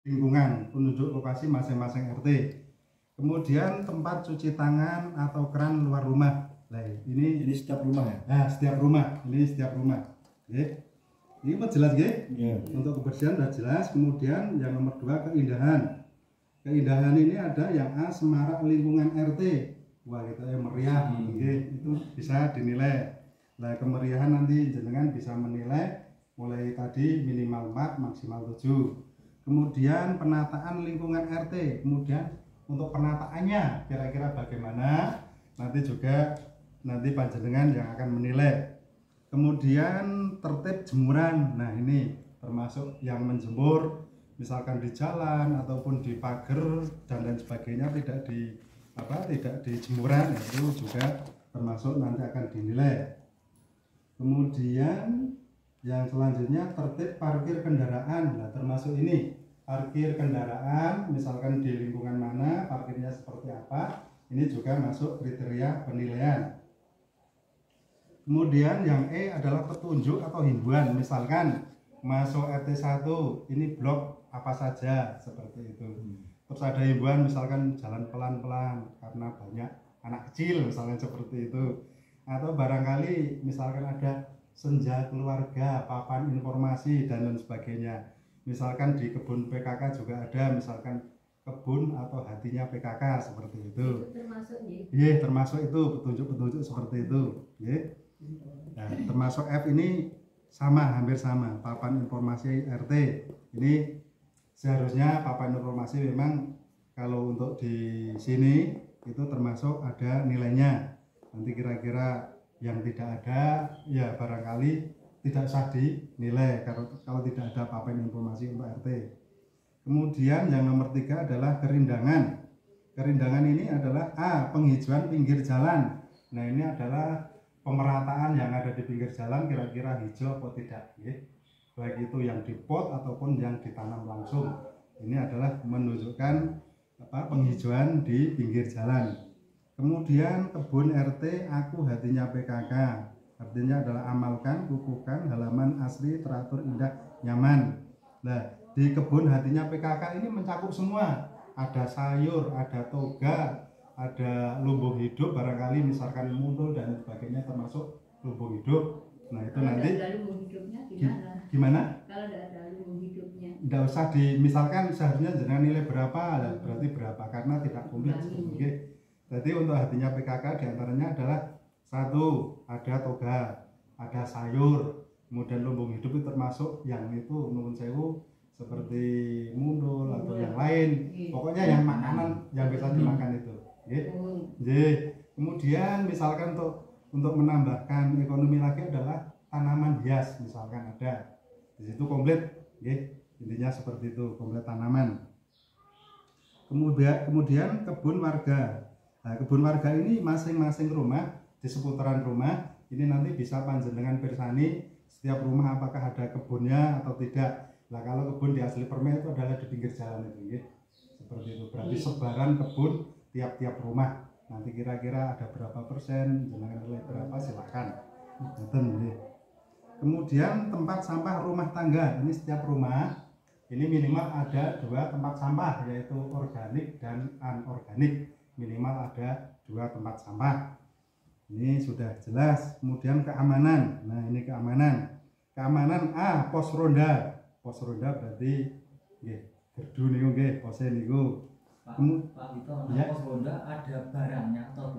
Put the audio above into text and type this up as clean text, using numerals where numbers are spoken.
lingkungan, penunjuk lokasi masing-masing RT. Kemudian tempat cuci tangan atau keran luar rumah. Nah, ini setiap rumah ya? Nah, setiap rumah. Ini setiap rumah. Oke. Ini jelas ya? Untuk kebersihan sudah jelas. Kemudian yang nomor 2 keindahan. Keindahan ini ada yang A, semarak lingkungan RT. Wah, kita meriah. Itu bisa dinilai. Nah, kemeriahan nanti jenengan bisa menilai mulai tadi minimal 4, maksimal 7. Kemudian penataan lingkungan RT. Kemudian untuk penataannya kira-kira bagaimana? Nanti juga panjenengan yang akan menilai. Kemudian tertib jemuran. Nah, ini termasuk yang menjemur misalkan di jalan ataupun di pagar dan lain sebagainya tidak di jemuran, itu juga termasuk nanti akan dinilai. Kemudian yang selanjutnya tertib parkir kendaraan. Nah, termasuk ini parkir kendaraan misalkan di lingkungan mana, parkirnya seperti apa, ini juga masuk kriteria penilaian. Kemudian yang E adalah petunjuk atau himbauan, misalkan masuk RT 1 ini blok apa saja seperti itu. Terus ada himbauan misalkan jalan pelan-pelan karena banyak anak kecil misalnya seperti itu. Atau barangkali misalkan ada senja keluarga, papan informasi dan lain sebagainya. Misalkan di kebun PKK juga ada misalkan kebun atau hatinya PKK seperti itu. Termasuk ya? Iya, termasuk itu petunjuk-petunjuk seperti itu. Iya. Nah, termasuk F ini sama, hampir sama, papan informasi RT. Ini seharusnya papan informasi memang kalau untuk di sini itu termasuk ada nilainya. Nanti kira-kira yang tidak ada ya barangkali tidak usah dinilai kalau tidak ada papan informasi untuk RT. Kemudian yang nomor 3 adalah kerindangan. Kerindangan ini adalah A, penghijauan pinggir jalan. Nah, ini adalah pemerataan yang ada di pinggir jalan kira-kira hijau atau tidak, ya. Baik itu yang dipot ataupun yang ditanam langsung. Ini adalah menunjukkan penghijauan di pinggir jalan. Kemudian kebun RT aku hatinya PKK. Artinya adalah amalkan, kukuhkan halaman asli teratur indah nyaman. Nah, di kebun hatinya PKK ini mencakup semua. Ada sayur, ada toga, ada lumbung hidup, barangkali misalkan muncul dan sebagainya termasuk lumbung hidup. Nah, itu kalau nanti ada lumbung hidupnya gimana? Gimana? Kalau tidak ada lumbung hidupnya Tidak usah misalkan seharusnya jangan nilai berapa, berarti berapa karena tidak komplit. Jadi untuk hatinya PKK diantaranya adalah 1, ada toga, ada sayur, kemudian lumbung hidup itu termasuk yang itu menurut saya seperti mundul atau yang lain, pokoknya yang makanan yang bisa dimakan itu. Kemudian misalkan untuk menambahkan ekonomi lagi adalah tanaman hias, misalkan ada di situ komplit, intinya seperti itu, komplit tanaman. Kemudian kebun warga. Nah, kebun warga ini masing-masing rumah di seputaran rumah ini nanti bisa panjenengan pirsani setiap rumah apakah ada kebunnya atau tidak. Nah, kalau kebun di asli permen itu adalah di pinggir jalan itu, seperti itu. Berarti sebaran kebun tiap-tiap rumah. Nanti kira-kira ada berapa persen, jenengan nilai berapa silakan. Kemudian tempat sampah rumah tangga. Ini setiap rumah ini minimal ada 2 tempat sampah, yaitu organik dan anorganik. Minimal ada 2 tempat sampah. Ini sudah jelas. Kemudian keamanan. Nah, ini keamanan. Keamanan A, pos ronda. Pos ronda berarti gerdu niku nggih, pose niku. Pak Vito, pos ronda ada barangnya atau